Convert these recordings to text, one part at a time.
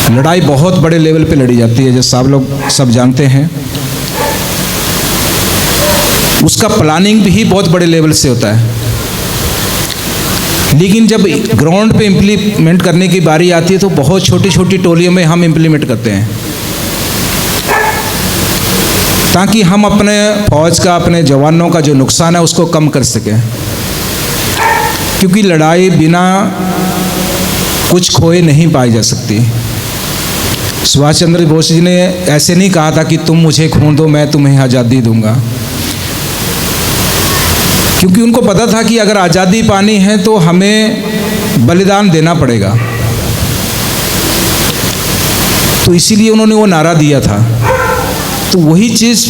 लड़ाई बहुत बड़े लेवल पे लड़ी जाती है, जैसे आप लोग सब जानते हैं। उसका प्लानिंग भी बहुत बड़े लेवल से होता है, लेकिन जब ग्राउंड पे इम्प्लीमेंट करने की बारी आती है तो बहुत छोटी छोटी टोलियों में हम इम्प्लीमेंट करते हैं, ताकि हम अपने फौज का, अपने जवानों का जो नुकसान है उसको कम कर सकें। क्योंकि लड़ाई बिना कुछ खोए नहीं पाई जा सकती। सुभाष चंद्र बोस जी ने ऐसे नहीं कहा था कि तुम मुझे खून दो मैं तुम्हें आज़ादी दूंगा, क्योंकि उनको पता था कि अगर आज़ादी पानी है तो हमें बलिदान देना पड़ेगा। तो इसीलिए उन्होंने वो नारा दिया था। तो वही चीज़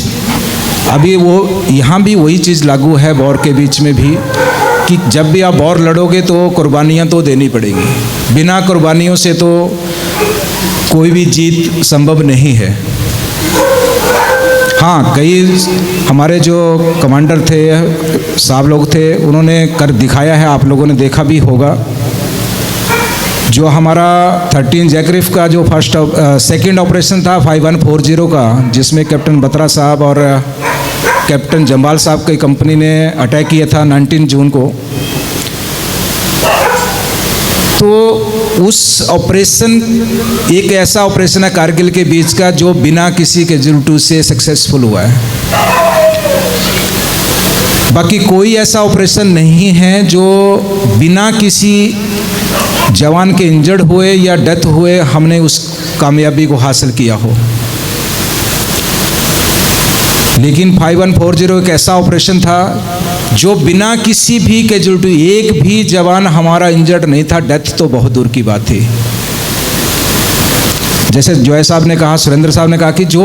अभी वो यहाँ भी वही चीज़ लागू है वॉर के बीच में भी, कि जब भी आप वॉर लड़ोगे तो कुर्बानियाँ तो देनी पड़ेगी। बिना कुर्बानियों से तो कोई भी जीत संभव नहीं है। हाँ, कई हमारे जो कमांडर थे, साहब लोग थे, उन्होंने कर दिखाया है, आप लोगों ने देखा भी होगा। जो हमारा 13 जैकरिफ का जो सेकंड ऑपरेशन था 5140 का, जिसमें कैप्टन बत्रा साहब और कैप्टन जम्बाल साहब की कंपनी ने अटैक किया था 19 जून को, तो उस ऑपरेशन एक ऐसा ऑपरेशन है कारगिल के बीच का जो बिना किसी कैजुअल्टी से सक्सेसफुल हुआ है। बाकी कोई ऐसा ऑपरेशन नहीं है जो बिना किसी जवान के इंजर्ड हुए या डेथ हुए हमने उस कामयाबी को हासिल किया हो। लेकिन 5140 एक ऐसा ऑपरेशन था जो बिना किसी भी कैजुअल्टी, एक भी जवान हमारा इंजर्ड नहीं था, डेथ तो बहुत दूर की बात थी। जैसे जॉय साहब ने कहा, सुरेंद्र साहब ने कहा कि जो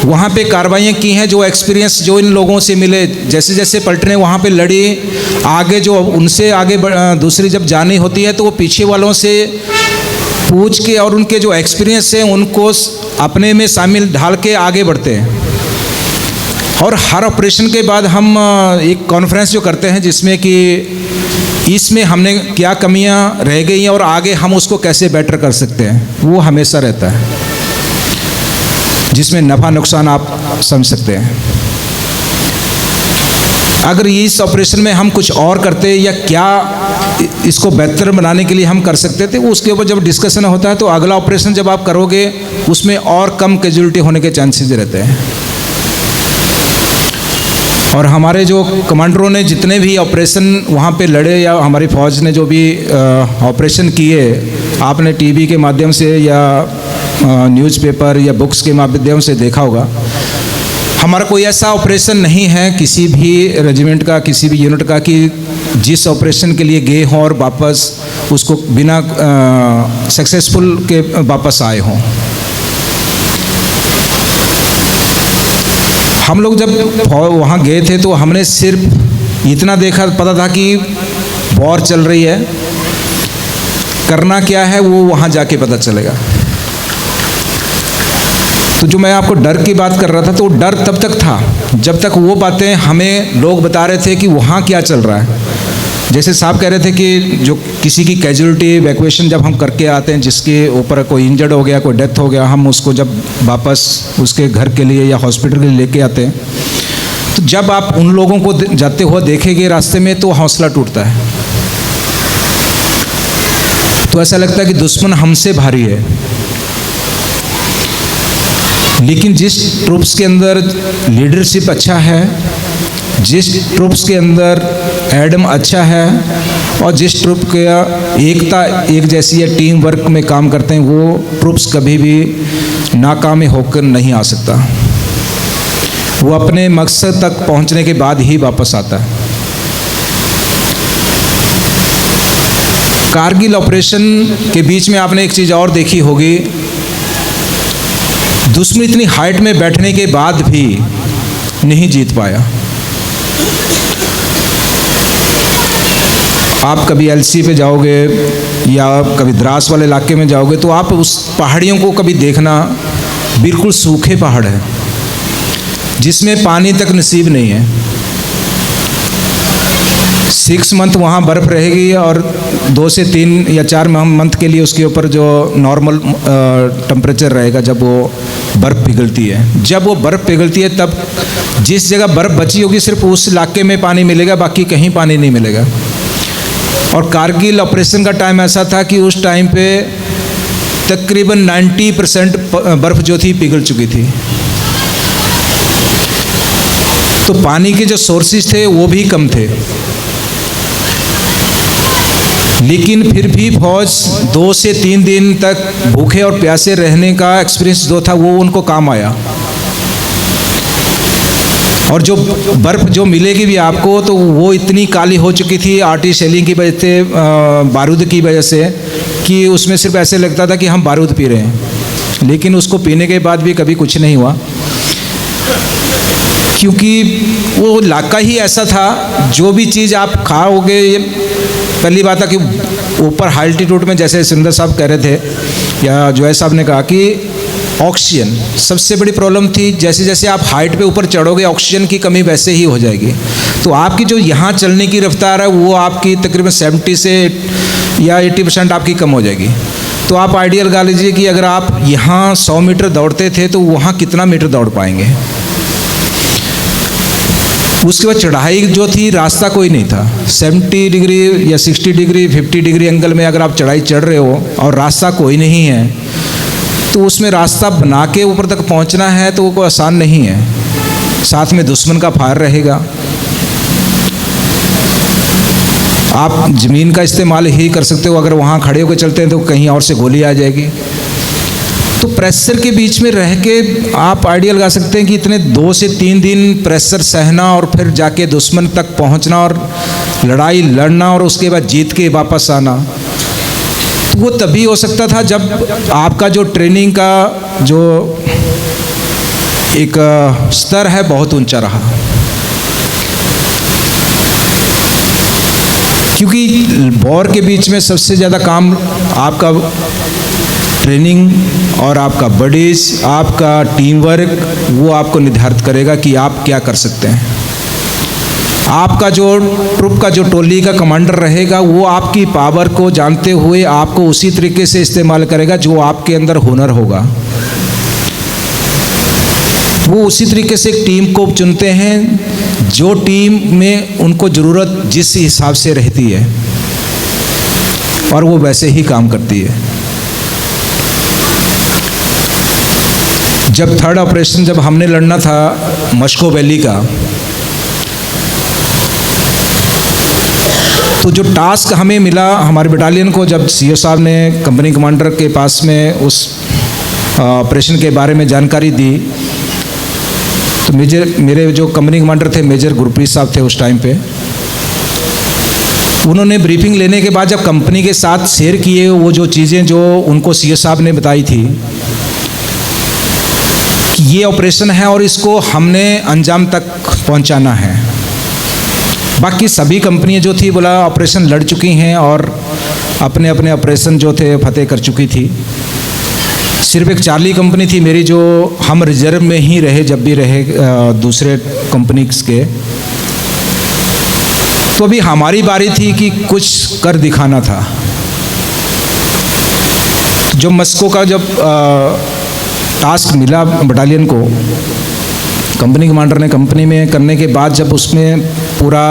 वहाँ पे कार्रवाइयाँ की हैं, जो एक्सपीरियंस जो इन लोगों से मिले, जैसे जैसे पलटने वहाँ पे लड़ी, आगे जो उनसे आगे दूसरी जब जानी होती है तो वो पीछे वालों से पूछ के और उनके जो एक्सपीरियंस है उनको अपने में शामिल ढाल के आगे बढ़ते हैं। और हर ऑपरेशन के बाद हम एक कॉन्फ्रेंस जो करते हैं जिसमें कि इसमें हमने क्या कमियां रह गई हैं और आगे हम उसको कैसे बेटर कर सकते हैं, वो हमेशा रहता है, जिसमें नफ़ा नुकसान आप समझ सकते हैं। अगर इस ऑपरेशन में हम कुछ और करते या क्या इसको बेहतर बनाने के लिए हम कर सकते थे, उसके ऊपर जब डिस्कशन होता है तो अगला ऑपरेशन जब आप करोगे उसमें और कम कैजुअल्टी होने के चांसेस रहते हैं। और हमारे जो कमांडरों ने जितने भी ऑपरेशन वहाँ पे लड़े या हमारी फ़ौज ने जो भी ऑपरेशन किए, आपने टीवी के माध्यम से या न्यूज़पेपर या बुक्स के माध्यम से देखा होगा। हमारा कोई ऐसा ऑपरेशन नहीं है किसी भी रेजिमेंट का, किसी भी यूनिट का, कि जिस ऑपरेशन के लिए गए हों और वापस उसको बिना सक्सेसफुल के वापस आए हों। हम लोग जब वहाँ गए थे तो हमने सिर्फ इतना देखा, पता था कि वॉर चल रही है, करना क्या है वो वहाँ जाके पता चलेगा। तो जो मैं आपको डर की बात कर रहा था, तो डर तब तक था जब तक वो बातें हमें लोग बता रहे थे कि वहाँ क्या चल रहा है। जैसे साहब कह रहे थे कि जो किसी की कैजुअल्टी इवैक्यूएशन जब हम करके आते हैं, जिसके ऊपर कोई इंजर्ड हो गया, कोई डेथ हो गया, हम उसको जब वापस उसके घर के लिए या हॉस्पिटल के लिए लेके आते हैं, तो जब आप उन लोगों को जाते हुए देखेंगे रास्ते में तो हौसला टूटता है। तो ऐसा लगता है कि दुश्मन हमसे भारी है। लेकिन जिस ट्रूप्स के अंदर लीडरशिप अच्छा है, जिस ट्रूप्स के अंदर एडम अच्छा है और जिस ट्रूप का एकता एक जैसी है, टीम वर्क में काम करते हैं, वो ट्रूप्स कभी भी नाकाम होकर नहीं आ सकता। वो अपने मकसद तक पहुंचने के बाद ही वापस आता है। कारगिल ऑपरेशन के बीच में आपने एक चीज़ और देखी होगी, दुश्मन इतनी हाइट में बैठने के बाद भी नहीं जीत पाया। आप कभी एलसी पे जाओगे या कभी द्रास वाले इलाके में जाओगे तो आप उस पहाड़ियों को कभी देखना, बिल्कुल सूखे पहाड़ है जिसमें पानी तक नसीब नहीं है। 6 मंथ वहाँ बर्फ़ रहेगी और 2 से 3 या 4 मंथ के लिए उसके ऊपर जो नॉर्मल टेम्परेचर रहेगा जब वो बर्फ़ पिघलती है। जब वो बर्फ़ पिघलती है तब जिस जगह बर्फ़ बची होगी सिर्फ उस इलाके में पानी मिलेगा, बाकी कहीं पानी नहीं मिलेगा। और कारगिल ऑपरेशन का टाइम ऐसा था कि उस टाइम पे तकरीबन 90% बर्फ़ जो थी पिघल चुकी थी। तो पानी के जो सोर्सेज थे वो भी कम थे, लेकिन फिर भी फौज 2 से 3 दिन तक भूखे और प्यासे रहने का एक्सपीरियंस जो था वो उनको काम आया। और जो बर्फ़ जो मिलेगी भी आपको तो वो इतनी काली हो चुकी थी आर्टिलरी शेलिंग की वजह से, बारूद की वजह से, कि उसमें सिर्फ ऐसे लगता था कि हम बारूद पी रहे हैं। लेकिन उसको पीने के बाद भी कभी कुछ नहीं हुआ, क्योंकि वो इलाका ही ऐसा था, जो भी चीज़ आप खाओगे, पहली बात है कि ऊपर हाई एल्टीट्यूड में, जैसे सुरेंद्र साहब कह रहे थे या जोया साहब ने कहा कि ऑक्सीजन सबसे बड़ी प्रॉब्लम थी। जैसे जैसे आप हाइट पे ऊपर चढ़ोगे ऑक्सीजन की कमी वैसे ही हो जाएगी। तो आपकी जो यहाँ चलने की रफ्तार है वो आपकी तकरीबन 70 से या 80% आपकी कम हो जाएगी। तो आप आइडियल गा लीजिए कि अगर आप यहाँ 100 मीटर दौड़ते थे तो वहाँ कितना मीटर दौड़ पाएंगे। उसके बाद चढ़ाई जो थी, रास्ता कोई नहीं था। 70 डिग्री या 60 डिग्री 50 डिग्री एंगल में अगर आप चढ़ाई चढ़ रहे हो और रास्ता कोई नहीं है, तो उसमें रास्ता बना के ऊपर तक पहुंचना है तो वो कोई आसान नहीं है। साथ में दुश्मन का फायर रहेगा। आप ज़मीन का इस्तेमाल ही कर सकते हो, अगर वहाँ खड़े होकर चलते हैं तो कहीं और से गोली आ जाएगी। तो प्रेशर के बीच में रह के आप आइडिया लगा सकते हैं कि इतने 2 से 3 दिन प्रेशर सहना और फिर जाके दुश्मन तक पहुंचना और लड़ाई लड़ना और उसके बाद जीत के वापस आना, तो वो तभी हो सकता था जब आपका जो ट्रेनिंग का जो एक स्तर है बहुत ऊंचा रहा। क्योंकि वॉर के बीच में सबसे ज़्यादा काम आपका ट्रेनिंग और आपका बडीज, आपका टीम वर्क, वो आपको निर्धारित करेगा कि आप क्या कर सकते हैं। आपका जो ट्रुप का जो टोली का कमांडर रहेगा वो आपकी पावर को जानते हुए आपको उसी तरीके से इस्तेमाल करेगा जो आपके अंदर हुनर होगा। वो उसी तरीके से एक टीम को चुनते हैं जो टीम में उनको ज़रूरत जिस हिसाब से रहती है और वो वैसे ही काम करती है। जब थर्ड ऑपरेशन जब हमने लड़ना था मस्को वैली का, तो जो टास्क हमें मिला हमारे बटालियन को, जब सीओ साहब ने कंपनी कमांडर के पास में उस ऑपरेशन के बारे में जानकारी दी, तो मेरे जो कंपनी कमांडर थे मेजर गुरप्रीत साहब थे उस टाइम पे, उन्होंने ब्रीफिंग लेने के बाद जब कंपनी के साथ शेयर किए वो जो चीज़ें जो उनको सीओ साहब ने बताई थी कि ये ऑपरेशन है और इसको हमने अंजाम तक पहुंचाना है। बाकी सभी कंपनियां जो थी बोला ऑपरेशन लड़ चुकी हैं और अपने अपने ऑपरेशन जो थे फतेह कर चुकी थी। सिर्फ एक चार्ली कंपनी थी मेरी जो हम रिजर्व में ही रहे जब भी रहे दूसरे कंपनीज के। तो अभी हमारी बारी थी कि कुछ कर दिखाना था। जो मस्को का जब टास्क मिला बटालियन को, कंपनी कमांडर ने कंपनी में करने के बाद जब उसमें पूरा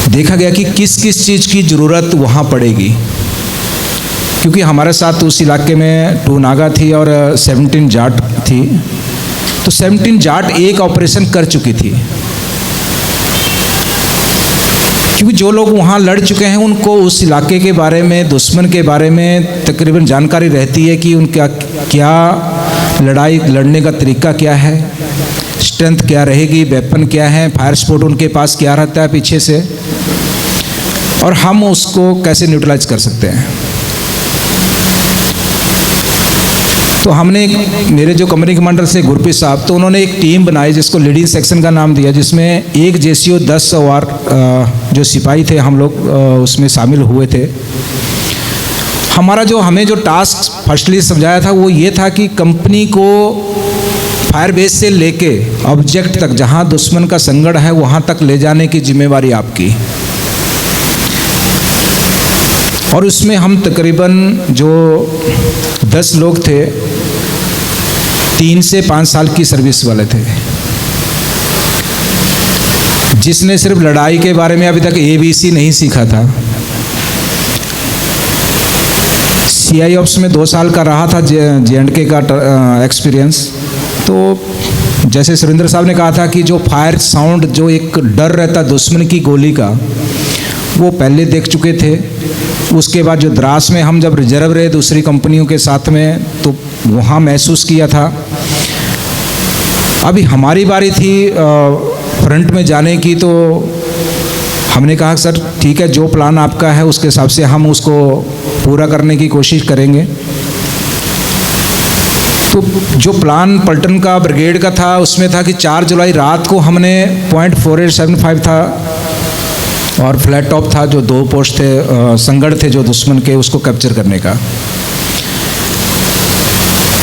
देखा गया कि किस किस चीज़ की ज़रूरत वहाँ पड़ेगी, क्योंकि हमारे साथ उस इलाके में 2 नागा थी और 17 जाट थी। तो 17 जाट एक ऑपरेशन कर चुकी थी, क्योंकि जो लोग वहाँ लड़ चुके हैं उनको उस इलाके के बारे में, दुश्मन के बारे में तकरीबन जानकारी रहती है कि उनका क्या लड़ाई लड़ने का तरीका क्या है, स्ट्रेंथ क्या रहेगी, वेपन क्या है, फायर सपोर्ट उनके पास क्या रहता है पीछे से, और हम उसको कैसे न्यूट्रलाइज कर सकते हैं। तो हमने मेरे जो कंपनी कमांडर से गुरप्रीत साहब, तो उन्होंने एक टीम बनाई जिसको लीडिंग सेक्शन का नाम दिया, जिसमें एक जेसीओ 10 सवार जो सिपाही थे हम लोग उसमें शामिल हुए थे। हमें जो टास्क फर्स्टली समझाया था वो ये था कि कंपनी को फायर बेस से लेके ऑब्जेक्ट तक, जहां दुश्मन का संगड़ है वहां तक ले जाने की जिम्मेवारी आपकी। और उसमें हम तकरीबन जो 10 लोग थे, 3 से 5 साल की सर्विस वाले थे, जिसने सिर्फ लड़ाई के बारे में अभी तक ABC नहीं सीखा था। CI ऑप्स में 2 साल का रहा था, J&K का एक्सपीरियंस। तो जैसे सुरेंद्र साहब ने कहा था कि जो फायर साउंड, जो एक डर रहता दुश्मन की गोली का, वो पहले देख चुके थे। उसके बाद जो द्रास में हम जब रिजर्व रहे दूसरी कंपनियों के साथ में, तो वहाँ महसूस किया था। अभी हमारी बारी थी फ्रंट में जाने की, तो हमने कहा सर ठीक है, जो प्लान आपका है उसके हिसाब से हम उसको पूरा करने की कोशिश करेंगे। तो जो प्लान पलटन का ब्रिगेड का था, उसमें था कि 4 जुलाई रात को हमने .4875 था और फ्लैट टॉप था, जो 2 पोस्ट थे, संगड़ थे जो दुश्मन के, उसको कैप्चर करने का।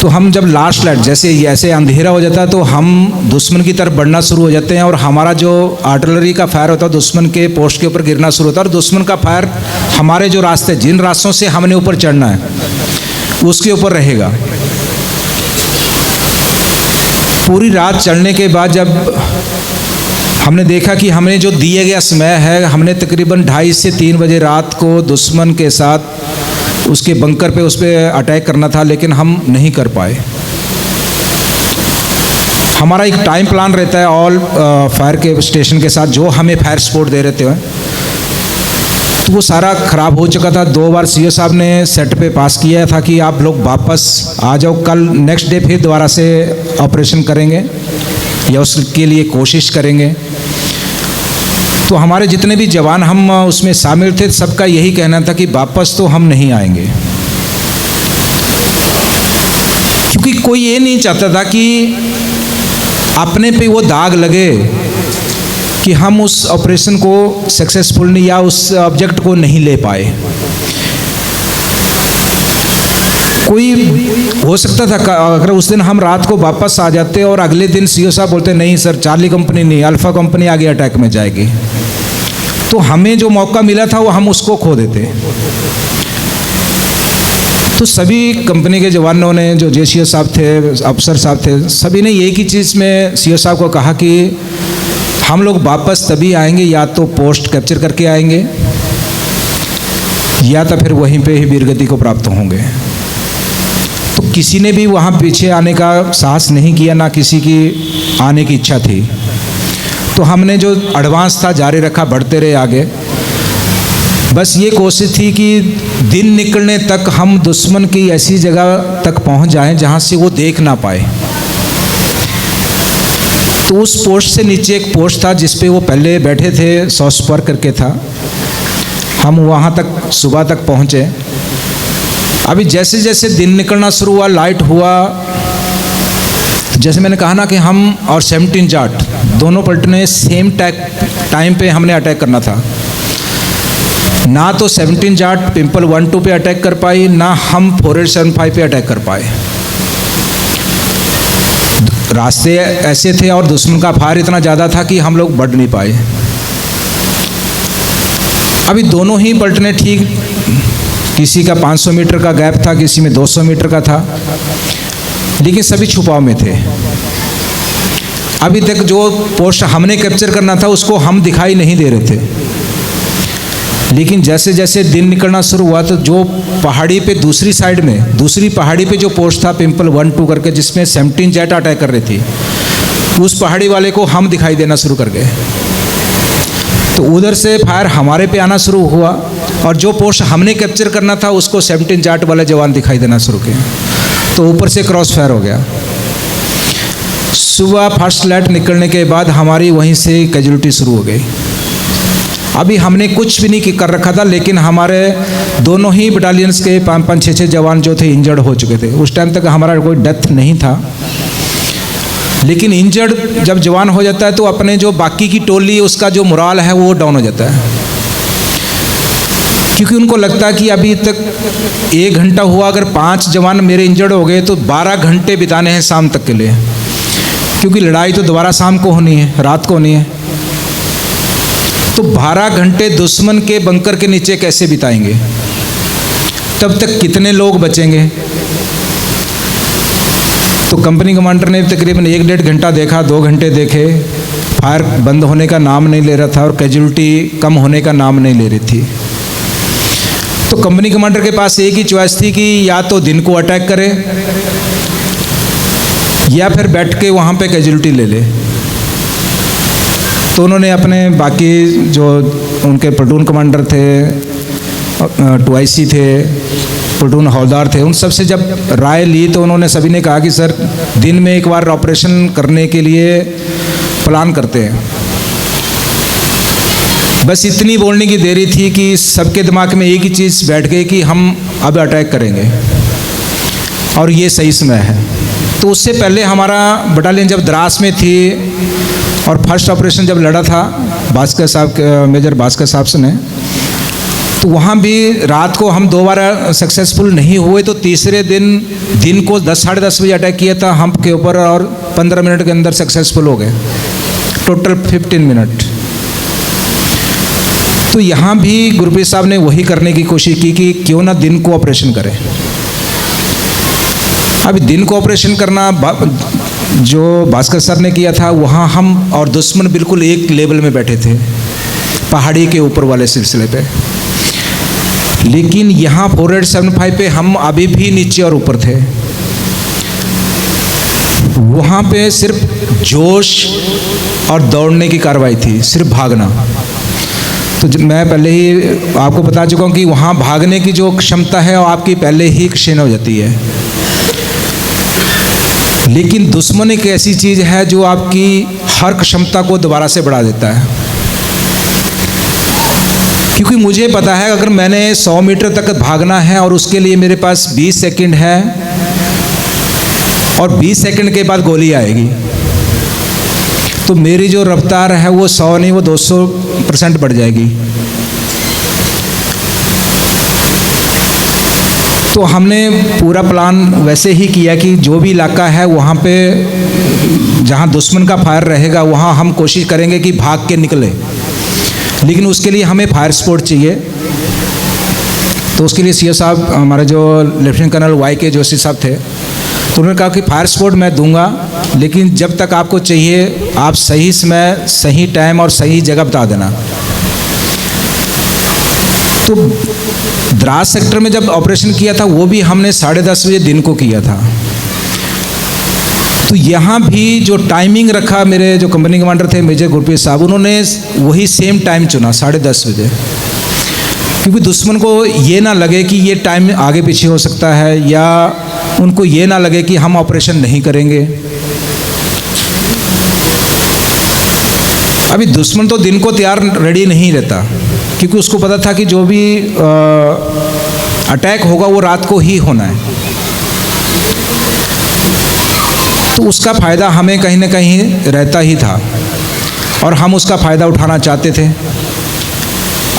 तो हम जब लास्ट लाइट, जैसे ऐसे अंधेरा हो जाता है तो हम दुश्मन की तरफ बढ़ना शुरू हो जाते हैं, और हमारा जो आर्टिलरी का फायर होता है दुश्मन के पोस्ट के ऊपर गिरना शुरू होता है, और दुश्मन का फायर हमारे जो रास्ते, जिन रास्तों से हमने ऊपर चढ़ना है उसके ऊपर रहेगा। पूरी रात चढ़ने के बाद जब हमने देखा कि हमें जो दिया गया समय है, हमने तकरीबन 2:30 से 3 बजे रात को दुश्मन के साथ उसके बंकर पे उस पर अटैक करना था, लेकिन हम नहीं कर पाए। हमारा एक टाइम प्लान रहता है ऑल फायर के स्टेशन के साथ, जो हमें फायर सपोर्ट दे रहे थे, तो वो सारा ख़राब हो चुका था। 2 बार CO साहब ने सेट पे पास किया था कि आप लोग वापस आ जाओ, कल नेक्स्ट डे फिर दोबारा से ऑपरेशन करेंगे या उसके लिए कोशिश करेंगे। तो हमारे जितने भी जवान हम उसमें शामिल थे, सबका यही कहना था कि वापस तो हम नहीं आएंगे, क्योंकि कोई ये नहीं चाहता था कि अपने पे वो दाग लगे कि हम उस ऑपरेशन को सक्सेसफुल नहीं, या उस ऑब्जेक्ट को नहीं ले पाए। कोई हो सकता था अगर उस दिन हम रात को वापस आ जाते और अगले दिन CO साहब बोलते नहीं सर, चार्ली कंपनी नहीं, अल्फा कंपनी आगे अटैक में जाएगी, तो हमें जो मौका मिला था वो हम उसको खो देते। तो सभी कंपनी के जवानों ने, जो JCO साहब थे, अफसर साहब थे, सभी ने एक ही चीज़ में CO साहब को कहा कि हम लोग वापस तभी आएंगे या तो पोस्ट कैप्चर करके आएंगे, या तो फिर वहीं पे ही वीरगति को प्राप्त होंगे। तो किसी ने भी वहाँ पीछे आने का साहस नहीं किया, ना किसी की आने की इच्छा थी। तो हमने जो एडवांस था जारी रखा, बढ़ते रहे आगे। बस ये कोशिश थी कि दिन निकलने तक हम दुश्मन की ऐसी जगह तक पहुँच जाएं जहाँ से वो देख ना पाए। तो उस पोस्ट से नीचे एक पोस्ट था जिस पे वो पहले बैठे थे, 100 स्पर करके था। हम वहाँ तक सुबह तक पहुँचे। अभी जैसे जैसे दिन निकलना शुरू हुआ, लाइट हुआ, जैसे मैंने कहा ना कि हम और 17 जाट दोनों पलटने सेम टाइम पे हमने अटैक करना था। ना तो 17 जाट पिंपल 1-2 पे अटैक कर पाई, ना हम 4875 पे अटैक कर पाए। रास्ते ऐसे थे और दुश्मन का फायर इतना ज़्यादा था कि हम लोग बढ़ नहीं पाए। अभी दोनों ही पलटने ठीक, किसी का 500 मीटर का गैप था, किसी में 200 मीटर का था, लेकिन सभी छुपाव में थे। अभी तक जो पोस्ट हमने कैप्चर करना था उसको हम दिखाई नहीं दे रहे थे, लेकिन जैसे जैसे दिन निकलना शुरू हुआ तो जो पहाड़ी पे दूसरी साइड में, दूसरी पहाड़ी पे जो पोस्ट था पिंपल 1-2 करके, जिसमें 17 जेट अटैक कर रही थी, उस पहाड़ी वाले को हम दिखाई देना शुरू कर गए। तो उधर से फायर हमारे पे आना शुरू हुआ, और जो पोस्ट हमने कैप्चर करना था उसको 17 जाट वाले जवान दिखाई देना शुरू किए। तो ऊपर से क्रॉस फायर हो गया। सुबह फर्स्ट लाइट निकलने के बाद हमारी वहीं से कैजुअलिटी शुरू हो गई। अभी हमने कुछ भी नहीं कर रखा था, लेकिन हमारे दोनों ही बटालियंस के 5-5, 6-6 जवान जो थे इंजर्ड हो चुके थे। उस टाइम तक हमारा कोई डेथ नहीं था, लेकिन इंजर्ड जब जवान हो जाता है तो अपने जो बाकी की टोली, उसका जो मोराल है वो डाउन हो जाता है, क्योंकि उनको लगता है कि अभी तक 1 घंटा हुआ, अगर 5 जवान मेरे इंजर्ड हो गए तो 12 घंटे बिताने हैं शाम तक के लिए। क्योंकि लड़ाई तो दोबारा शाम को होनी है, रात को होनी है। तो 12 घंटे दुश्मन के बंकर के नीचे कैसे बिताएंगे? तब तक कितने लोग बचेंगे? तो कंपनी कमांडर ने तकरीबन 1-1.5 घंटा देखा, 2 घंटे देखे, फायर बंद होने का नाम नहीं ले रहा था और कैजुअल्टी कम होने का नाम नहीं ले रही थी। तो कंपनी कमांडर के पास एक ही चॉइस थी कि या तो दिन को अटैक करे या फिर बैठ के वहाँ पे कैजुअल्टी ले ले। तो उन्होंने अपने बाकी जो उनके प्लेटून कमांडर थे, 2IC थे, प्लेटून हवलदार थे, उन सब से जब राय ली तो उन्होंने सभी ने कहा कि सर दिन में एक बार ऑपरेशन करने के लिए प्लान करते हैं। बस इतनी बोलने की देरी थी कि सबके दिमाग में एक ही चीज़ बैठ गई कि हम अब अटैक करेंगे और ये सही समय है। तो उससे पहले हमारा बटालियन जब द्रास में थी और फर्स्ट ऑपरेशन जब लड़ा था भास्कर साहब, मेजर भास्कर साहब से ने, तो वहाँ भी रात को हम 2 बार सक्सेसफुल नहीं हुए। तो तीसरे दिन को 10-10:30 बजे अटैक किया था हम के ऊपर और 15 मिनट के अंदर सक्सेसफुल हो गए, टोटल 15 मिनट। तो यहाँ भी गुरप्रीत साहब ने वही करने की कोशिश की कि क्यों ना दिन को ऑपरेशन करें। अभी दिन को ऑपरेशन करना जो भास्कर सर ने किया था, वहाँ हम और दुश्मन बिल्कुल एक लेवल में बैठे थे, पहाड़ी के ऊपर वाले सिलसिले पे। लेकिन यहाँ 4875 पे हम अभी भी नीचे और ऊपर थे। वहाँ पे सिर्फ जोश और दौड़ने की कार्रवाई थी, सिर्फ भागना। तो मैं पहले ही आपको बता चुका हूँ कि वहाँ भागने की जो क्षमता है वो आपकी पहले ही क्षीण हो जाती है। लेकिन दुश्मन एक ऐसी चीज़ है जो आपकी हर क्षमता को दोबारा से बढ़ा देता है। क्योंकि मुझे पता है अगर मैंने 100 मीटर तक भागना है और उसके लिए मेरे पास 20 सेकंड है और 20 सेकंड के बाद गोली आएगी, तो मेरी जो रफ्तार है वो 100 नहीं, वो 200% बढ़ जाएगी। तो हमने पूरा प्लान वैसे ही किया कि जो भी इलाका है वहाँ पे जहाँ दुश्मन का फायर रहेगा वहाँ हम कोशिश करेंगे कि भाग के निकले। लेकिन उसके लिए हमें फायर सपोर्ट चाहिए। तो उसके लिए सीओ साहब, हमारे जो लेफ्टिनेंट कर्नल YK जोशी साहब थे, तो उन्होंने कहा कि फायर सपोर्ट मैं दूंगा, लेकिन जब तक आपको चाहिए आप सही समय, सही टाइम और सही जगह बता देना। तो द्रास सेक्टर में जब ऑपरेशन किया था वो भी हमने 10:30 बजे दिन को किया था। तो यहाँ भी जो टाइमिंग रखा, मेरे जो कंपनी कमांडर थे मेजर गुरप्रीत साहब, उन्होंने वही सेम टाइम चुना 10:30 बजे, क्योंकि दुश्मन को ये ना लगे कि ये टाइम आगे पीछे हो सकता है या उनको ये ना लगे कि हम ऑपरेशन नहीं करेंगे। अभी दुश्मन तो दिन को तैयार रेडी नहीं रहता, क्योंकि उसको पता था कि जो भी अटैक होगा वो रात को ही होना है। तो उसका फ़ायदा हमें कहीं ना कहीं रहता ही था और हम उसका फ़ायदा उठाना चाहते थे।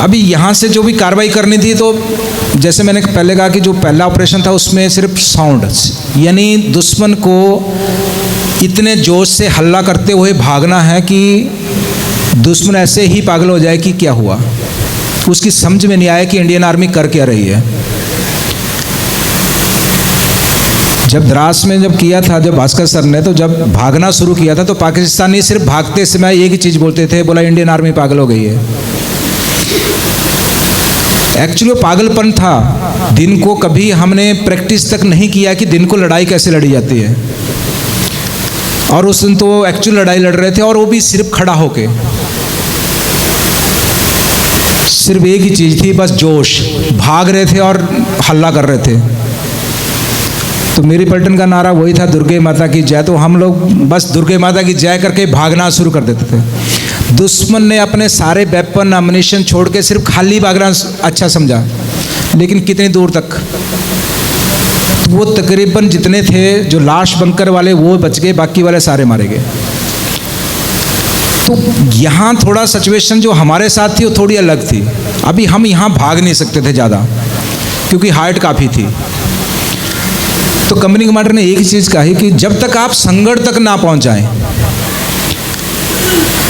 अभी यहाँ से जो भी कार्रवाई करनी थी, तो जैसे मैंने पहले कहा कि जो पहला ऑपरेशन था उसमें सिर्फ साउंड, यानी दुश्मन को इतने जोश से हल्ला करते हुए भागना है कि दुश्मन ऐसे ही पागल हो जाए कि क्या हुआ, उसकी समझ में नहीं आया कि इंडियन आर्मी कर क्या रही है। जब द्रास में जब किया था, जब भास्कर सर ने, तो जब भागना शुरू किया था तो पाकिस्तानी सिर्फ भागते समय एक ही चीज़ बोलते थे, बोला इंडियन आर्मी पागल हो गई है। एक्चुअली पागलपन था। दिन को कभी हमने प्रैक्टिस तक नहीं किया कि दिन को लड़ाई कैसे लड़ी जाती है, और उस दिन तो एक्चुअल लड़ाई लड़ रहे थे और वो भी सिर्फ खड़ा होके। सिर्फ एक ही चीज़ थी, बस जोश, भाग रहे थे और हल्ला कर रहे थे। तो मेरी पलटन का नारा वही था, दुर्गे माता की जय। तो हम लोग बस दुर्गे माता की जय करके भागना शुरू कर देते थे। दुश्मन ने अपने सारे वेपन अम्युनिशन छोड़ के सिर्फ खाली भागना अच्छा समझा, लेकिन कितनी दूर तक। तो वो तकरीबन जितने थे जो लास्ट बंकर वाले वो बच गए, बाकी वाले सारे मारे गए। तो यहाँ थोड़ा सिचुएशन जो हमारे साथ थी वो थोड़ी अलग थी। अभी हम यहाँ भाग नहीं सकते थे ज़्यादा, क्योंकि हाइट काफ़ी थी। तो कंपनी कमांडर ने एक ही चीज़ कही कि जब तक आप संगड़ तक ना पहुँच जाएं,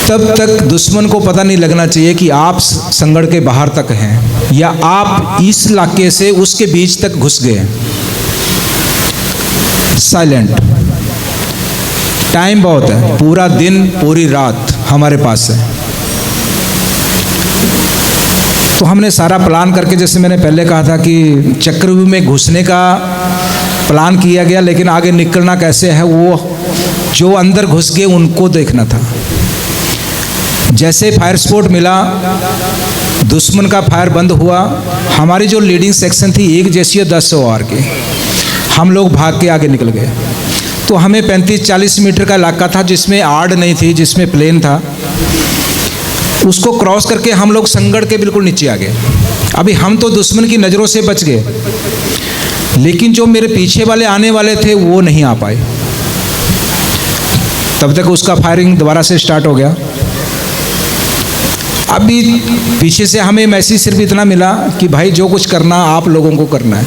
तब तक दुश्मन को पता नहीं लगना चाहिए कि आप संगड़ के बाहर तक हैं या आप इस इलाके से उसके बीच तक घुस गए। साइलेंट। टाइम बहुत है, पूरा दिन पूरी रात हमारे पास है। तो हमने सारा प्लान करके, जैसे मैंने पहले कहा था कि चक्रव्यूह में घुसने का प्लान किया गया, लेकिन आगे निकलना कैसे है वो जो अंदर घुस गए उनको देखना था। जैसे फायर स्पॉट मिला, दुश्मन का फायर बंद हुआ, हमारी जो लीडिंग सेक्शन थी एक जैसी 10 OR की, हम लोग भाग के आगे निकल गए। तो हमें 35-40 मीटर का इलाका था जिसमें आड़ नहीं थी, जिसमें प्लेन था। उसको क्रॉस करके हम लोग संगड़ के बिल्कुल नीचे आ गए। अभी हम तो दुश्मन की नज़रों से बच गए, लेकिन जो मेरे पीछे वाले आने वाले थे वो नहीं आ पाए। तब तक उसका फायरिंग दोबारा से स्टार्ट हो गया। अभी पीछे से हमें मैसेज सिर्फ इतना मिला कि भाई जो कुछ करना आप लोगों को करना है,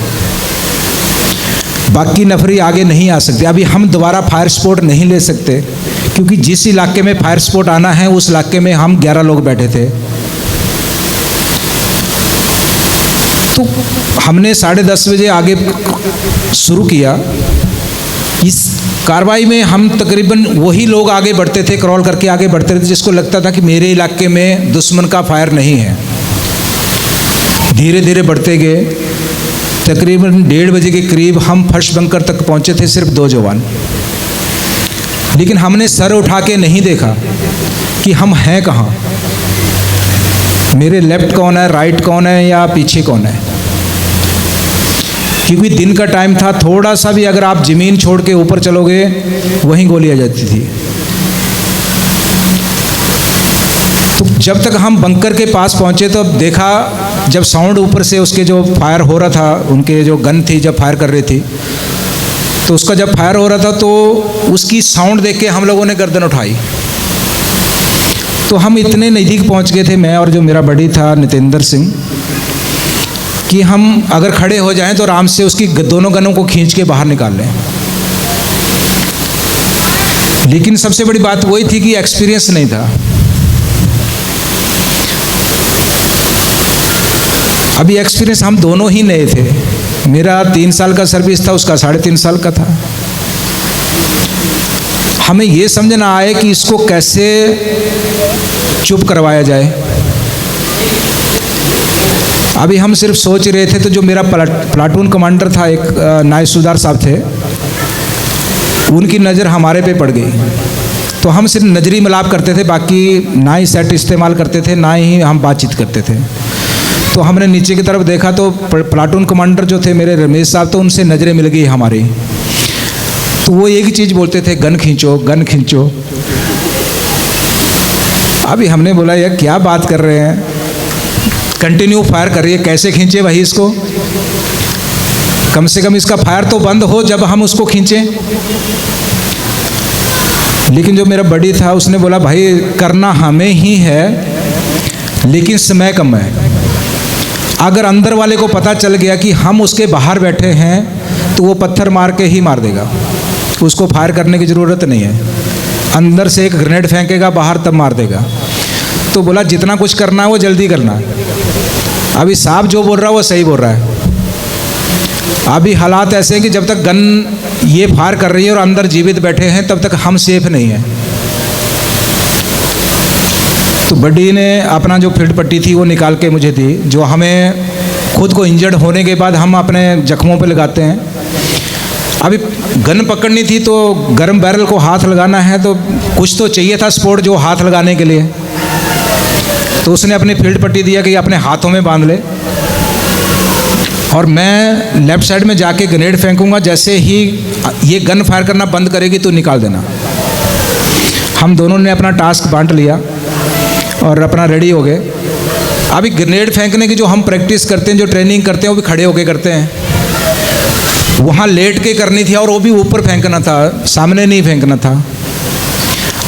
बाकी नफरी आगे नहीं आ सकते। अभी हम दोबारा फायर स्पॉट नहीं ले सकते, क्योंकि जिस इलाके में फायर स्पॉट आना है उस इलाके में हम 11 लोग बैठे थे। तो हमने 10:30 बजे आगे शुरू किया। इस कार्रवाई में हम तकरीबन वही लोग आगे बढ़ते थे, क्रॉल करके आगे बढ़ते थे जिसको लगता था कि मेरे इलाके में दुश्मन का फायर नहीं है। धीरे धीरे बढ़ते गए। तकरीबन 1:30 बजे के करीब हम फर्स्ट बंकर तक पहुंचे थे, सिर्फ 2 जवान। लेकिन हमने सर उठा के नहीं देखा कि हम हैं कहाँ, मेरे लेफ्ट कौन है, राइट कौन है या पीछे कौन है। क्योंकि दिन का टाइम था, थोड़ा सा भी अगर आप ज़मीन छोड़ के ऊपर चलोगे वहीं गोली आ जाती थी। तो जब तक हम बंकर के पास पहुंचे तो देखा, जब साउंड ऊपर से उसके जो फायर हो रहा था, उनके जो गन थी जब फायर कर रही थी, तो उसका जब फायर हो रहा था तो उसकी साउंड देख के हम लोगों ने गर्दन उठाई। तो हम इतने नज़दीक पहुंच गए थे, मैं और जो मेरा बड़ी था नितेंद्र सिंह, कि हम अगर खड़े हो जाएं तो आराम से उसकी दोनों गनों को खींच के बाहर निकाल लें। लेकिन सबसे बड़ी बात वही थी कि एक्सपीरियंस नहीं था। अभी एक्सपीरियंस हम दोनों ही नए थे। मेरा 3 साल का सर्विस था, उसका 3.5 साल का था। हमें ये समझना आए कि इसको कैसे चुप करवाया जाए। अभी हम सिर्फ सोच रहे थे, तो जो मेरा प्लाटून कमांडर था, एक नायब सूबेदार साहब थे, उनकी नज़र हमारे पे पड़ गई। तो हम सिर्फ नजरी मिलाप करते थे, बाकी ना ही सेट इस्तेमाल करते थे, ना ही हम बातचीत करते थे। तो हमने नीचे की तरफ देखा तो प्लाटून कमांडर जो थे मेरे रमेश साहब, तो उनसे नज़रें मिल गई हमारी। तो वो एक ही चीज़ बोलते थे, गन खींचो गन खींचो। अभी हमने बोला यार क्या बात कर रहे हैं, कंटिन्यू फायर कर रही है, कैसे खींचे भाई इसको, कम से कम इसका फायर तो बंद हो जब हम उसको खींचें। लेकिन जो मेरा बड़ी था उसने बोला भाई करना हमें ही है, लेकिन समय कम है। अगर अंदर वाले को पता चल गया कि हम उसके बाहर बैठे हैं तो वो पत्थर मार के ही मार देगा, उसको फायर करने की ज़रूरत नहीं है। अंदर से एक ग्रेनेड फेंकेगा, बाहर तब मार देगा। तो बोला जितना कुछ करना है वो जल्दी करना। अभी साहब जो बोल रहा है वो सही बोल रहा है। अभी हालात ऐसे हैं कि जब तक गन ये फायर कर रही है और अंदर जीवित बैठे हैं तब तक हम सेफ नहीं हैं। तो बड्डी ने अपना जो फील्ड पट्टी थी वो निकाल के मुझे दी, जो हमें खुद को इंजर्ड होने के बाद हम अपने जख्मों पे लगाते हैं। अभी गन पकड़नी थी तो गर्म बैरल को हाथ लगाना है, तो कुछ तो चाहिए था स्पोर्ट जो हाथ लगाने के लिए। तो उसने अपनी फील्ड पट्टी दिया कि अपने हाथों में बांध ले, और मैं लेफ्ट साइड में जाके ग्रेनेड फेंकूंगा, जैसे ही ये गन फायर करना बंद करेगी तो निकाल देना। हम दोनों ने अपना टास्क बांट लिया और अपना रेडी हो गए। अभी ग्रेनेड फेंकने की जो हम प्रैक्टिस करते हैं, जो ट्रेनिंग करते हैं, वो भी खड़े होके करते हैं। वहाँ लेट के करनी थी और वो भी ऊपर फेंकना था, सामने नहीं फेंकना था।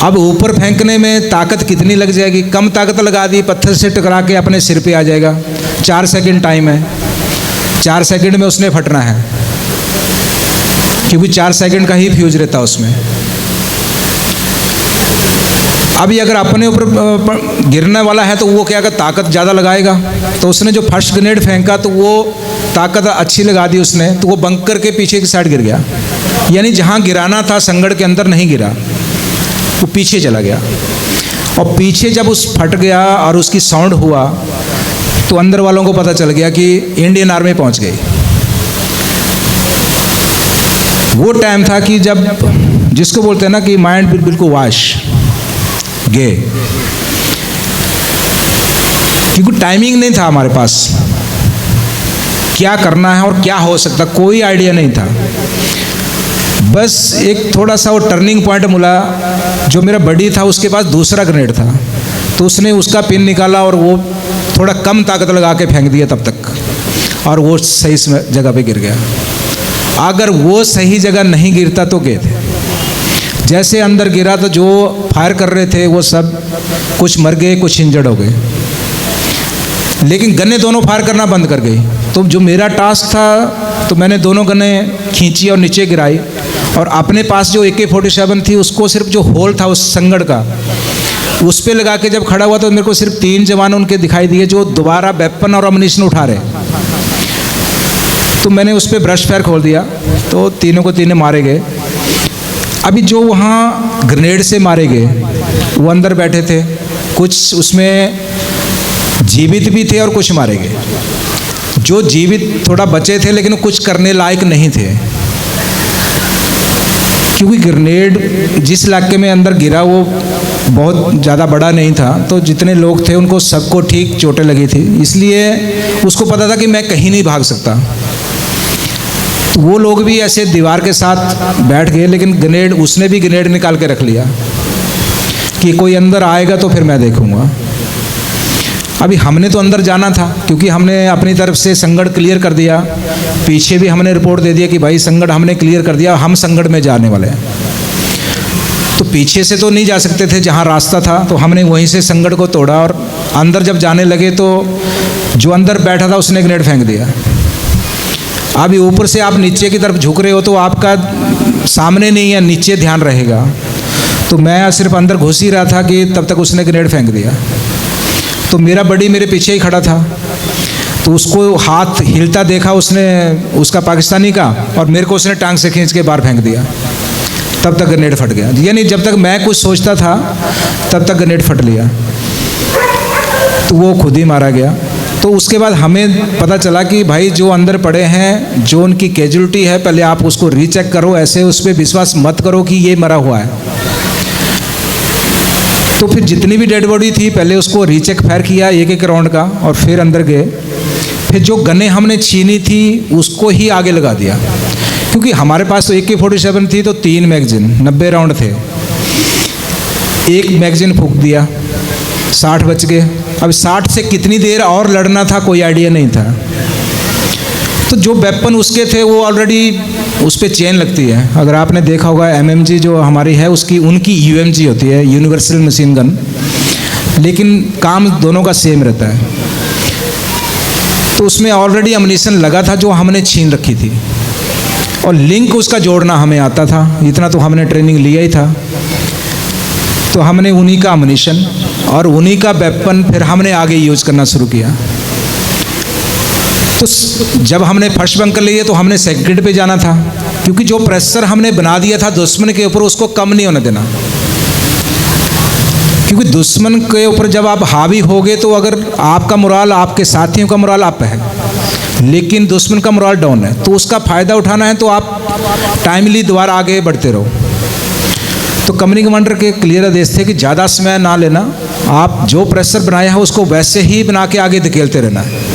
अब ऊपर फेंकने में ताकत कितनी लग जाएगी, कम ताकत लगा दी, पत्थर से टकरा के अपने सिर पे आ जाएगा। 4 सेकंड टाइम है, 4 सेकंड में उसने फटना है, क्योंकि 4 सेकंड का ही फ्यूज रहता उसमें। अभी अगर अपने ऊपर गिरने वाला है तो वो क्या कर ताकत ज़्यादा लगाएगा। तो उसने जो फर्स्ट ग्रेनेड फेंका तो वो ताकत अच्छी लगा दी उसने, तो वो बंकर के पीछे की साइड गिर गया। यानी जहाँ गिराना था संगड़ के अंदर नहीं गिरा, वो पीछे चला गया। और पीछे जब उस फट गया और उसकी साउंड हुआ तो अंदर वालों को पता चल गया कि इंडियन आर्मी पहुंच गई। वो टाइम था कि जब जिसको बोलते हैं ना कि माइंड बिल्कुल वाश गए, क्योंकि टाइमिंग नहीं था हमारे पास, क्या करना है और क्या हो सकता कोई आइडिया नहीं था। बस एक थोड़ा सा वो टर्निंग पॉइंट मिला, जो मेरा बडी था उसके पास दूसरा ग्रेनेड था, तो उसने उसका पिन निकाला और वो थोड़ा कम ताकत लगा के फेंक दिया तब तक, और वो सही जगह पे गिर गया। अगर वो सही जगह नहीं गिरता तो गए थे। जैसे अंदर गिरा तो जो फायर कर रहे थे वो सब कुछ मर गए, कुछ इंजर्ड हो गए, लेकिन गन्ने दोनों फायर करना बंद कर गई। तो जो मेरा टास्क था तो मैंने दोनों गन्ने खींची और नीचे गिराई, और अपने पास जो AK-47 थी उसको सिर्फ जो होल था उस संगड़ का उस पे लगा के जब खड़ा हुआ तो मेरे को सिर्फ 3 जवान उनके दिखाई दिए जो दोबारा वेपन और अम्युनिशन उठा रहे। तो मैंने उस पर ब्रश फायर खोल दिया, तो तीनों को तीनों मारे गए। अभी जो वहाँ ग्रेनेड से मारे गए वो अंदर बैठे थे, कुछ उसमें जीवित भी थे और कुछ मारे गए। जो जीवित थोड़ा बचे थे लेकिन कुछ करने लायक नहीं थे, क्योंकि ग्रेनेड जिस इलाके में अंदर गिरा वो बहुत ज़्यादा बड़ा नहीं था, तो जितने लोग थे उनको सबको ठीक चोटें लगी थी, इसलिए उसको पता था कि मैं कहीं नहीं भाग सकता। तो वो लोग भी ऐसे दीवार के साथ बैठ गए, लेकिन ग्रेनेड उसने भी ग्रेनेड निकाल के रख लिया कि कोई अंदर आएगा तो फिर मैं देखूंगा। अभी हमने तो अंदर जाना था, क्योंकि हमने अपनी तरफ से संगड़ क्लियर कर दिया, पीछे भी हमने रिपोर्ट दे दिया कि भाई संगड़ हमने क्लियर कर दिया, हम संगड़ में जाने वाले हैं। तो पीछे से तो नहीं जा सकते थे, जहाँ रास्ता था तो हमने वहीं से संगड़ को तोड़ा, और अंदर जब जाने लगे तो जो अंदर बैठा था उसने ग्रेनेड फेंक दिया। अभी ऊपर से आप नीचे की तरफ झुक रहे हो तो आपका सामने नहीं है, नीचे ध्यान रहेगा। तो मैं सिर्फ अंदर घुस ही रहा था कि तब तक उसने ग्रेनेड फेंक दिया। तो मेरा बड़ी मेरे पीछे ही खड़ा था, तो उसको हाथ हिलता देखा उसने, उसका पाकिस्तानी का, और मेरे को उसने टांग से खींच के बाहर फेंक दिया। तब तक ग्रेनेड फट गया, यानी जब तक मैं कुछ सोचता था तब तक ग्रेनेड फट लिया, तो वो खुद ही मारा गया। तो उसके बाद हमें पता चला कि भाई जो अंदर पड़े हैं, जो उनकी कैजुअलिटी है, पहले आप उसको रीचेक करो, ऐसे उस पर विश्वास मत करो कि ये मरा हुआ है। तो फिर जितनी भी डेड बॉडी थी पहले उसको रीचेक फायर किया एक राउंड का, और फिर अंदर गए। फिर जो गन्ने हमने छीनी थी उसको ही आगे लगा दिया, क्योंकि हमारे पास तो AK-47 थी, तो 3 मैगजीन 90 राउंड थे। एक मैगजीन फूंक दिया, 60 बच गए। अब 60 से कितनी देर और लड़ना था कोई आइडिया नहीं था। तो जो वेपन उसके थे वो ऑलरेडी उस पर चेन लगती है, अगर आपने देखा होगा MMG जो हमारी है उसकी उनकी UMG होती है, यूनिवर्सल मशीन गन, लेकिन काम दोनों का सेम रहता है। तो उसमें ऑलरेडी अम्युनिशन लगा था जो हमने छीन रखी थी, और लिंक उसका जोड़ना हमें आता था, इतना तो हमने ट्रेनिंग लिया ही था। तो हमने उन्हीं का अम्युनिशन और उन्हीं का वेपन फिर हमने आगे यूज करना शुरू किया। तो जब हमने फर्स्ट बंकर लिए तो हमने सेक्रेट पे जाना था, क्योंकि जो प्रेशर हमने बना दिया था दुश्मन के ऊपर उसको कम नहीं होने देना, क्योंकि दुश्मन के ऊपर जब आप हावी होगे तो अगर आपका मोराल, आपके साथियों का मोराल अप है, लेकिन दुश्मन का मोराल डाउन है, तो उसका फ़ायदा उठाना है, तो आप टाइमली दोबारा आगे बढ़ते रहो। तो कंपनी कमांडर के क्लियर आदेश थे कि ज़्यादा समय ना लेना, आप जो प्रेशर बनाया है उसको वैसे ही बना के आगे धकेलते रहना है।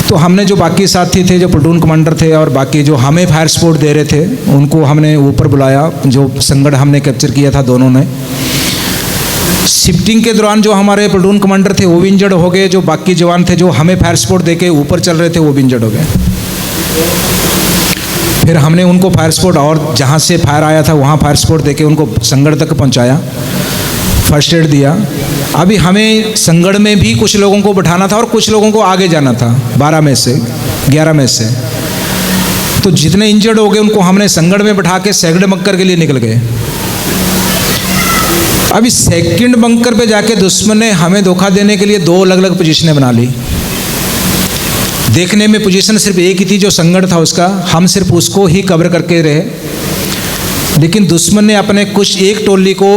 तो हमने जो बाकी साथी थे, जो प्लटून कमांडर थे और बाकी जो हमें फायर सपोर्ट दे रहे थे, उनको हमने ऊपर बुलाया। जो संगड़ हमने कैप्चर किया था दोनों ने, शिफ्टिंग के दौरान जो हमारे प्लटून कमांडर थे वो भी इंजर्ड हो गए, जो बाकी जवान थे जो हमें फायर सपोर्ट देके ऊपर चल रहे थे वो भी इंजर्ड हो गए। फिर हमने उनको फायर सपोर्ट, और जहाँ से फायर आया था वहाँ फायर सपोर्ट देके उनको संगड़ तक पहुँचाया, फर्स्ट एड दिया। अभी हमें संगड़ में भी कुछ लोगों को बैठाना था और कुछ लोगों को आगे जाना था, 12 में से 11 में से। तो जितने इंजर्ड हो गए उनको हमने संगड़ में बैठा के सैगड़ मक्कर के लिए निकल गए। अभी सेकंड बंकर पे जाके दुश्मन ने हमें धोखा देने के लिए दो अलग अलग पोजीशनें बना ली। देखने में पोजीशन सिर्फ एक ही थी, जो संगड़ था उसका, हम सिर्फ उसको ही कवर करके रहे, लेकिन दुश्मन ने अपने कुछ एक टोली को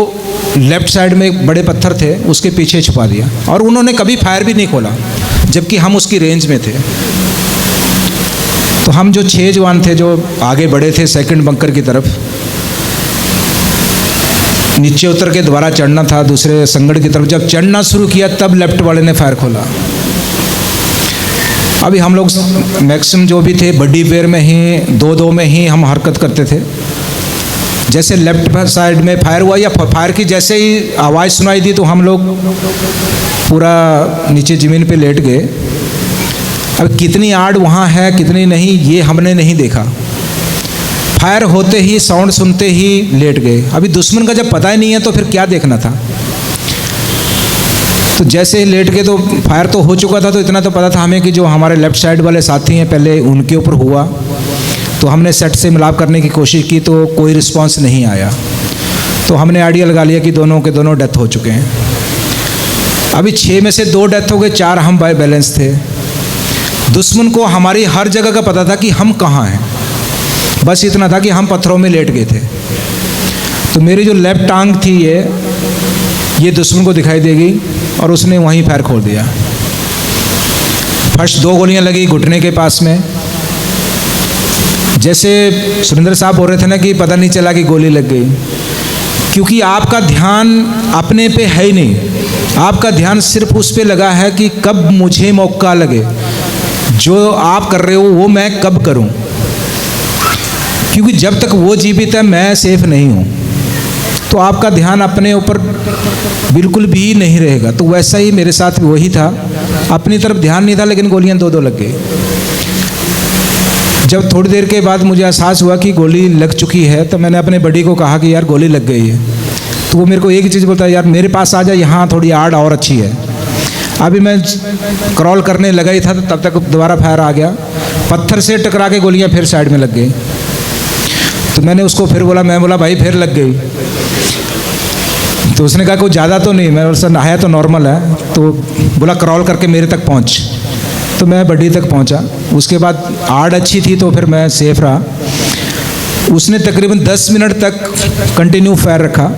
लेफ्ट साइड में बड़े पत्थर थे उसके पीछे छुपा दिया, और उन्होंने कभी फायर भी नहीं खोला, जबकि हम उसकी रेंज में थे। तो हम जो 6 जवान थे जो आगे बढ़े थे सेकंड बंकर की तरफ, नीचे उतर के दोबारा चढ़ना था दूसरे संगड़ की तरफ। जब चढ़ना शुरू किया तब लेफ्ट वाले ने फायर खोला। अभी हम लोग मैक्सिमम जो भी थे बड्डी पेयर में ही, 2-2 में ही हम हरकत करते थे। जैसे लेफ्ट साइड में फायर हुआ या फायर की जैसे ही आवाज़ सुनाई दी तो हम लोग पूरा नीचे ज़मीन पे लेट गए। अब कितनी आड़ वहाँ है कितनी नहीं ये हमने नहीं देखा, फायर होते ही साउंड सुनते ही लेट गए। अभी दुश्मन का जब पता ही नहीं है तो फिर क्या देखना था। तो जैसे ही लेट गए तो फायर तो हो चुका था, तो इतना तो पता था हमें कि जो हमारे लेफ्ट साइड वाले साथी हैं पहले उनके ऊपर हुआ। तो हमने सेट से मिलाप करने की कोशिश की तो कोई रिस्पांस नहीं आया, तो हमने आइडिया लगा लिया कि दोनों के दोनों डेथ हो चुके हैं। अभी 6 में से 2 डेथ हो गए, 4 हम बाय बैलेंस थे। दुश्मन को हमारी हर जगह का पता था कि हम कहाँ हैं, बस इतना था कि हम पत्थरों में लेट गए थे। तो मेरी जो लेफ्ट टांग थी ये दुश्मन को दिखाई देगी और उसने वहीं फायर खोल दिया। फर्स्ट 2 गोलियां लगी घुटने के पास में। जैसे सुरेंद्र साहब बोल रहे थे ना कि पता नहीं चला कि गोली लग गई, क्योंकि आपका ध्यान अपने पे है ही नहीं, आपका ध्यान सिर्फ उस पे लगा है कि कब मुझे मौका लगे, जो आप कर रहे हो वो मैं कब करूं, क्योंकि जब तक वो जीवित है मैं सेफ नहीं हूं। तो आपका ध्यान अपने ऊपर बिल्कुल भी नहीं रहेगा। तो वैसा ही मेरे साथ वही था, अपनी तरफ ध्यान नहीं था लेकिन गोलियां 2-2 लग गई। जब थोड़ी देर के बाद मुझे एहसास हुआ कि गोली लग चुकी है तो मैंने अपने बड़ी को कहा कि यार गोली लग गई है। तो वो मेरे को एक ही चीज़ बोलता है, यार मेरे पास आ जा, यहाँ थोड़ी आड़ और अच्छी है। अभी मैं क्रॉल करने लगा ही था तो तब तक दोबारा फायर आ गया, पत्थर से टकरा के गोलियाँ फिर साइड में लग गई। तो मैंने उसको फिर बोला, मैं बोला भाई फिर लग गई। तो उसने कहा कुछ ज़्यादा तो नहीं। मैं बोला नहाया तो नॉर्मल है। तो बोला क्रॉल करके मेरे तक पहुँच। तो मैं बड्डी तक पहुँचा। उसके बाद आड़ अच्छी थी तो फिर मैं सेफ रहा। उसने तकरीबन 10 मिनट तक कंटिन्यू फायर रखा।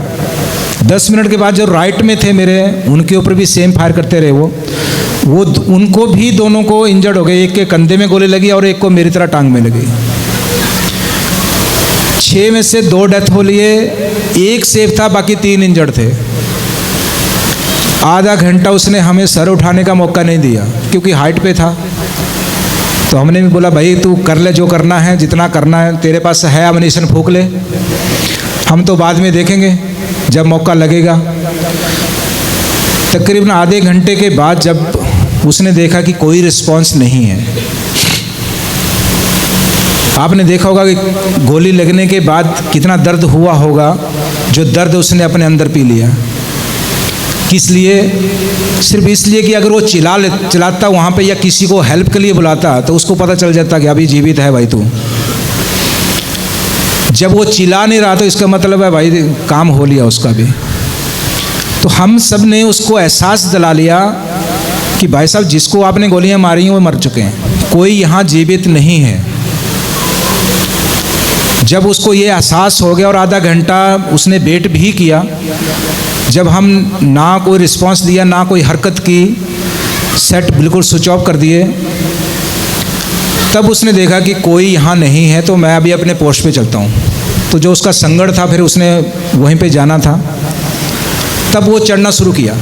10 मिनट के बाद जो राइट में थे मेरे, उनके ऊपर भी सेम फायर करते रहे वो उनको भी दोनों को इंजर्ड हो गए। एक के कंधे में गोली लगी और एक को मेरी तरह टांग में लगी। 6 में से 2 डेथ हो लिए, 1 सेफ था, बाकी 3 इंजर्ड थे। आधा घंटा उसने हमें सर उठाने का मौका नहीं दिया क्योंकि हाइट पे था। तो हमने भी बोला भाई तू कर ले जो करना है, जितना करना है, तेरे पास है अम्युनिशन फूंक ले, हम तो बाद में देखेंगे जब मौका लगेगा। तकरीबन आधे घंटे के बाद जब उसने देखा कि कोई रिस्पांस नहीं है, आपने देखा होगा कि गोली लगने के बाद कितना दर्द हुआ होगा, जो दर्द उसने अपने अंदर पी लिया। किस लिए? सिर्फ इसलिए कि अगर वो चिल्लाता वहाँ पे या किसी को हेल्प के लिए बुलाता तो उसको पता चल जाता कि अभी जीवित है भाई तू। जब वो चिल्ला नहीं रहा तो इसका मतलब है भाई काम हो लिया उसका भी। तो हम सब ने उसको एहसास दिला लिया कि भाई साहब जिसको आपने गोलियां मारी हैं वो मर चुके हैं, कोई यहाँ जीवित नहीं है। जब उसको ये एहसास हो गया और आधा घंटा उसने वेट भी किया, जब हम ना कोई रिस्पांस दिया ना कोई हरकत की, सेट बिल्कुल स्विच ऑफ कर दिए, तब उसने देखा कि कोई यहाँ नहीं है। तो मैं अभी अपने पोस्ट पे चलता हूँ। तो जो उसका संगड़ था फिर उसने वहीं पे जाना था, तब वो चढ़ना शुरू किया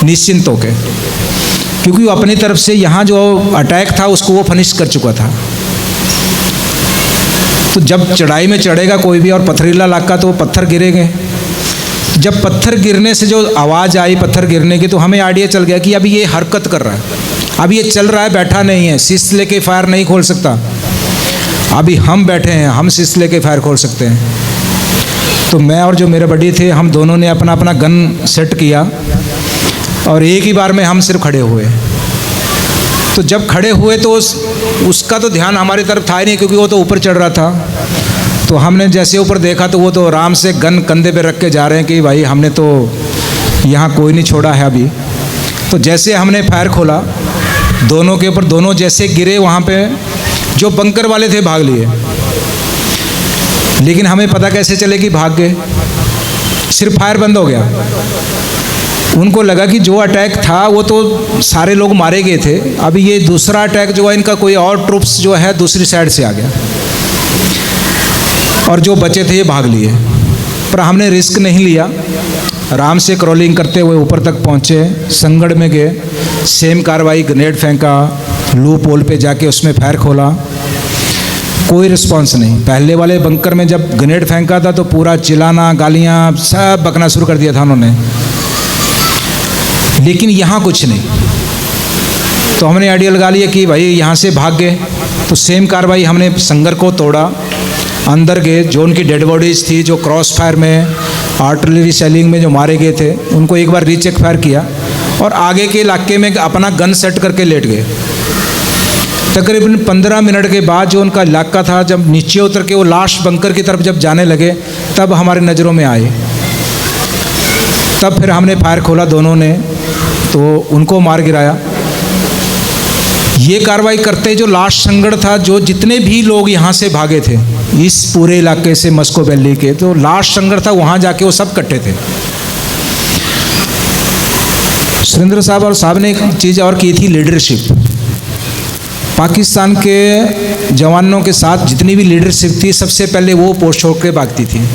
निश्चिंत होकर, क्योंकि वो अपनी तरफ से यहाँ जो अटैक था उसको वो फिनिश कर चुका था। तो जब चढ़ाई में चढ़ेगा कोई भी और पथरीला इलाका तो पत्थर गिरेंगे। जब पत्थर गिरने से जो आवाज़ आई पत्थर गिरने की, तो हमें आइडिया चल गया कि अभी ये हरकत कर रहा है, अभी ये चल रहा है, बैठा नहीं है, सिस लेके फायर नहीं खोल सकता। अभी हम बैठे हैं, हम सिस लेके फायर खोल सकते हैं। तो मैं और जो मेरे बड़ी थे, हम दोनों ने अपना अपना गन सेट किया और एक ही बार में हम सिर्फ खड़े हुए। तो जब खड़े हुए तो उसका तो ध्यान हमारी तरफ था ही नहीं, क्योंकि वो तो ऊपर चढ़ रहा था। तो तो हमने जैसे ऊपर देखा तो वो तो आराम से गन कंधे पे रख के जा रहे हैं कि भाई हमने तो यहाँ कोई नहीं छोड़ा है अभी। तो जैसे हमने फायर खोला दोनों के ऊपर, दोनों जैसे गिरे वहाँ पे जो बंकर वाले थे भाग लिए, लेकिन हमें पता कैसे चले कि भाग गए, सिर्फ फायर बंद हो गया। उनको लगा कि जो अटैक था वो तो सारे लोग मारे गए थे, अभी ये दूसरा अटैक जो है इनका कोई और ट्रुप्स जो है दूसरी साइड से आ गया और जो बचे थे ये भाग लिए। पर हमने रिस्क नहीं लिया, आराम से क्रॉलिंग करते हुए ऊपर तक पहुँचे, संगड़ में गए, सेम कार्रवाई, ग्रेनेड फेंका, लूप होल पे जाके उसमें फायर खोला, कोई रिस्पांस नहीं। पहले वाले बंकर में जब ग्रेनेड फेंका था तो पूरा चिल्लाना, गालियाँ सब बकना शुरू कर दिया था उन्होंने, लेकिन यहाँ कुछ नहीं। तो हमने आइडिया लगा लिया कि भाई यहाँ से भाग गए, तो सेम कार्रवाई हमने संगर को तोड़ा, अंदर गए, जो उनकी डेड बॉडीज़ थी, जो क्रॉस फायर में, आर्टिलरी शेलिंग में जो मारे गए थे, उनको एक बार रीचेक फायर किया और आगे के इलाके में अपना गन सेट करके लेट गए। तकरीबन 15 मिनट के बाद जो उनका इलाका था, जब नीचे उतर के वो लास्ट बंकर की तरफ जब जाने लगे तब हमारे नज़रों में आए। तब फिर हमने फायर खोला दोनों ने, तो उनको मार गिराया। ये कार्रवाई करते जो लास्ट संगड़ था, जो जितने भी लोग यहाँ से भागे थे इस पूरे इलाके से, मस्को वैली के, तो लास्ट संगड़ था वहाँ जाके वो सब इकट्ठे थे। सुरेंद्र साहब और साहब ने एक चीज़ और की थी, लीडरशिप। पाकिस्तान के जवानों के साथ जितनी भी लीडरशिप थी सबसे पहले वो पोस्ट छोड़ के भागती थी।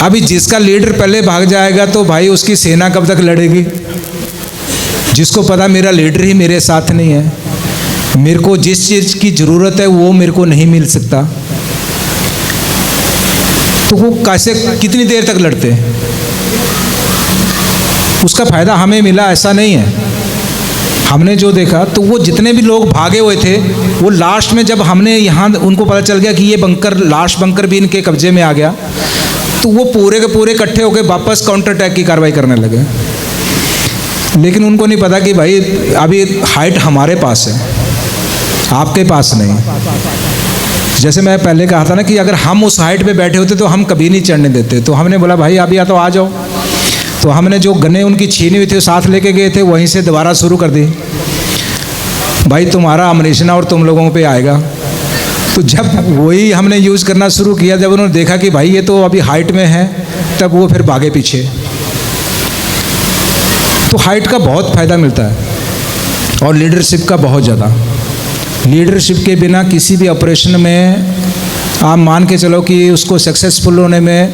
अभी जिसका लीडर पहले भाग जाएगा तो भाई उसकी सेना कब तक लड़ेगी? जिसको पता मेरा लीडर ही मेरे साथ नहीं है, मेरे को जिस चीज़ की ज़रूरत है वो मेरे को नहीं मिल सकता, तो वो कैसे कितनी देर तक लड़ते? उसका फ़ायदा हमें मिला ऐसा नहीं है। हमने जो देखा तो वो जितने भी लोग भागे हुए थे वो लास्ट में जब हमने यहाँ उनको पता चल गया कि ये बंकर, लास्ट बंकर भी इनके कब्जे में आ गया, तो वो पूरे के पूरे इकट्ठे होकर वापस काउंटर अटैक की कार्रवाई करने लगे। लेकिन उनको नहीं पता कि भाई अभी हाइट हमारे पास है, आपके पास नहीं। जैसे मैं पहले कहा था ना कि अगर हम उस हाइट पे बैठे होते तो हम कभी नहीं चढ़ने देते। तो हमने बोला भाई अभी या तो आ जाओ। तो हमने जो गन्ने उनकी छीनी हुई थी साथ लेके गए थे, वहीं से दोबारा शुरू कर दी, भाई तुम्हारा अमरीशन और तुम लोगों पे आएगा। तो जब वही हमने यूज़ करना शुरू किया, जब उन्होंने देखा कि भाई ये तो अभी हाइट में है, तब वो फिर भागे पीछे। तो हाइट का बहुत फ़ायदा मिलता है और लीडरशिप का बहुत ज़्यादा। लीडरशिप के बिना किसी भी ऑपरेशन में आप मान के चलो कि उसको सक्सेसफुल होने में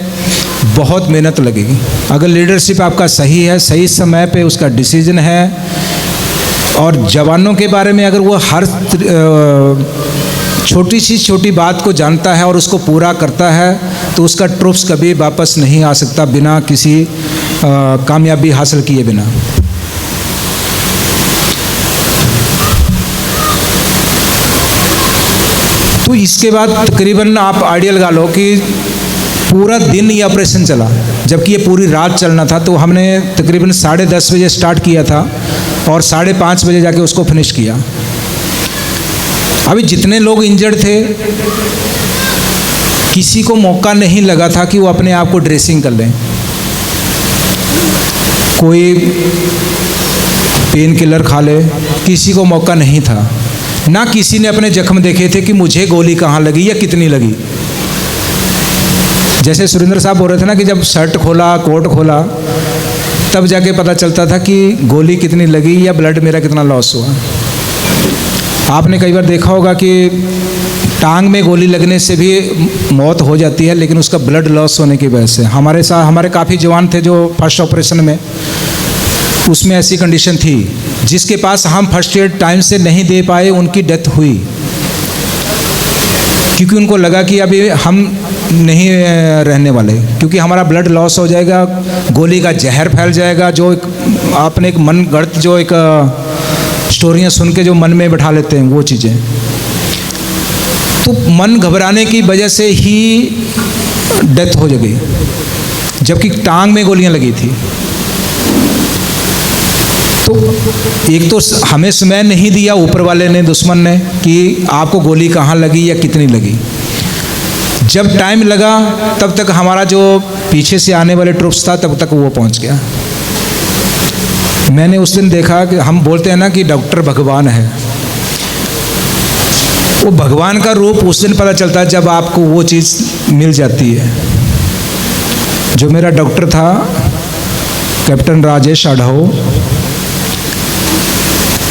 बहुत मेहनत लगेगी। अगर लीडरशिप आपका सही है, सही समय पे उसका डिसीजन है, और जवानों के बारे में अगर वो हर छोटी सी छोटी बात को जानता है और उसको पूरा करता है, तो उसका ट्रूप्स कभी वापस नहीं आ सकता बिना किसी कामयाबी हासिल किए बिना। तो इसके बाद तकरीबन आप आइडिया लगा लो कि पूरा दिन ये ऑपरेशन चला, जबकि ये पूरी रात चलना था। तो हमने तकरीबन 10:30 बजे स्टार्ट किया था और 5:30 बजे जाके उसको फिनिश किया। अभी जितने लोग इंजर्ड थे किसी को मौका नहीं लगा था कि वो अपने आप को ड्रेसिंग कर लें। कोई पेन किलर खा ले, किसी को मौका नहीं था। ना किसी ने अपने जख्म देखे थे कि मुझे गोली कहाँ लगी या कितनी लगी। जैसे सुरेंद्र साहब बोल रहे थे ना कि जब शर्ट खोला, कोट खोला, तब जाके पता चलता था कि गोली कितनी लगी या ब्लड मेरा कितना लॉस हुआ। आपने कई बार देखा होगा कि टांग में गोली लगने से भी मौत हो जाती है, लेकिन उसका ब्लड लॉस होने की वजह से। हमारे साथ हमारे काफ़ी जवान थे जो फर्स्ट ऑपरेशन में, उसमें ऐसी कंडीशन थी। जिसके पास हम फर्स्ट एड टाइम से नहीं दे पाए, उनकी डेथ हुई, क्योंकि उनको लगा कि अभी हम नहीं रहने वाले, क्योंकि हमारा ब्लड लॉस हो जाएगा, गोली का जहर फैल जाएगा। जो आपने एक मन गढ़ जो एक स्टोरियाँ सुन के जो मन में बैठा लेते हैं वो चीज़ें, तो मन घबराने की वजह से ही डेथ हो गई, जबकि टांग में गोलियां लगी थी। तो एक तो हमें समय नहीं दिया ऊपर वाले ने, दुश्मन ने, कि आपको गोली कहाँ लगी या कितनी लगी। जब टाइम लगा तब तक हमारा जो पीछे से आने वाले ट्रुप्स था तब तक वो पहुंच गया। मैंने उस दिन देखा कि हम बोलते हैं ना कि डॉक्टर भगवान है, वो भगवान का रूप उस दिन पता चलता है जब आपको वो चीज़ मिल जाती है। जो मेरा डॉक्टर था कैप्टन राजेश आढ़ाव,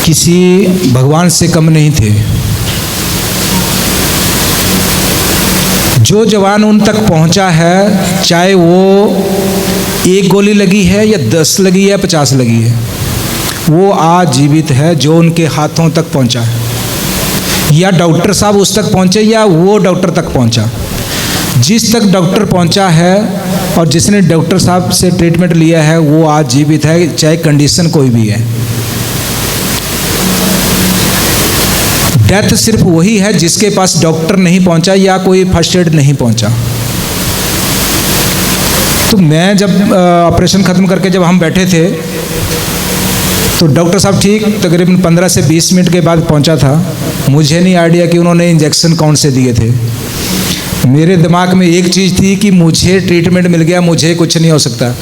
किसी भगवान से कम नहीं थे। जो जवान उन तक पहुंचा है, चाहे वो 1 गोली लगी है या 10 लगी है या 50 लगी है, वो आज जीवित है जो उनके हाथों तक पहुंचा है। या डॉक्टर साहब उस तक पहुंचे या वो डॉक्टर तक पहुंचा। जिस तक डॉक्टर पहुंचा है और जिसने डॉक्टर साहब से ट्रीटमेंट लिया है वो आज जीवित है, चाहे कंडीशन कोई भी है। डेथ सिर्फ वही है जिसके पास डॉक्टर नहीं पहुंचा या कोई फर्स्ट एड नहीं पहुंचा। तो मैं जब ऑपरेशन ख़त्म करके जब हम बैठे थे तो डॉक्टर साहब ठीक तकरीबन 15 से 20 मिनट के बाद पहुंचा था। मुझे नहीं आइडिया कि उन्होंने इंजेक्शन कौन से दिए थे। मेरे दिमाग में एक चीज़ थी कि मुझे ट्रीटमेंट मिल गया, मुझे कुछ नहीं हो सकता।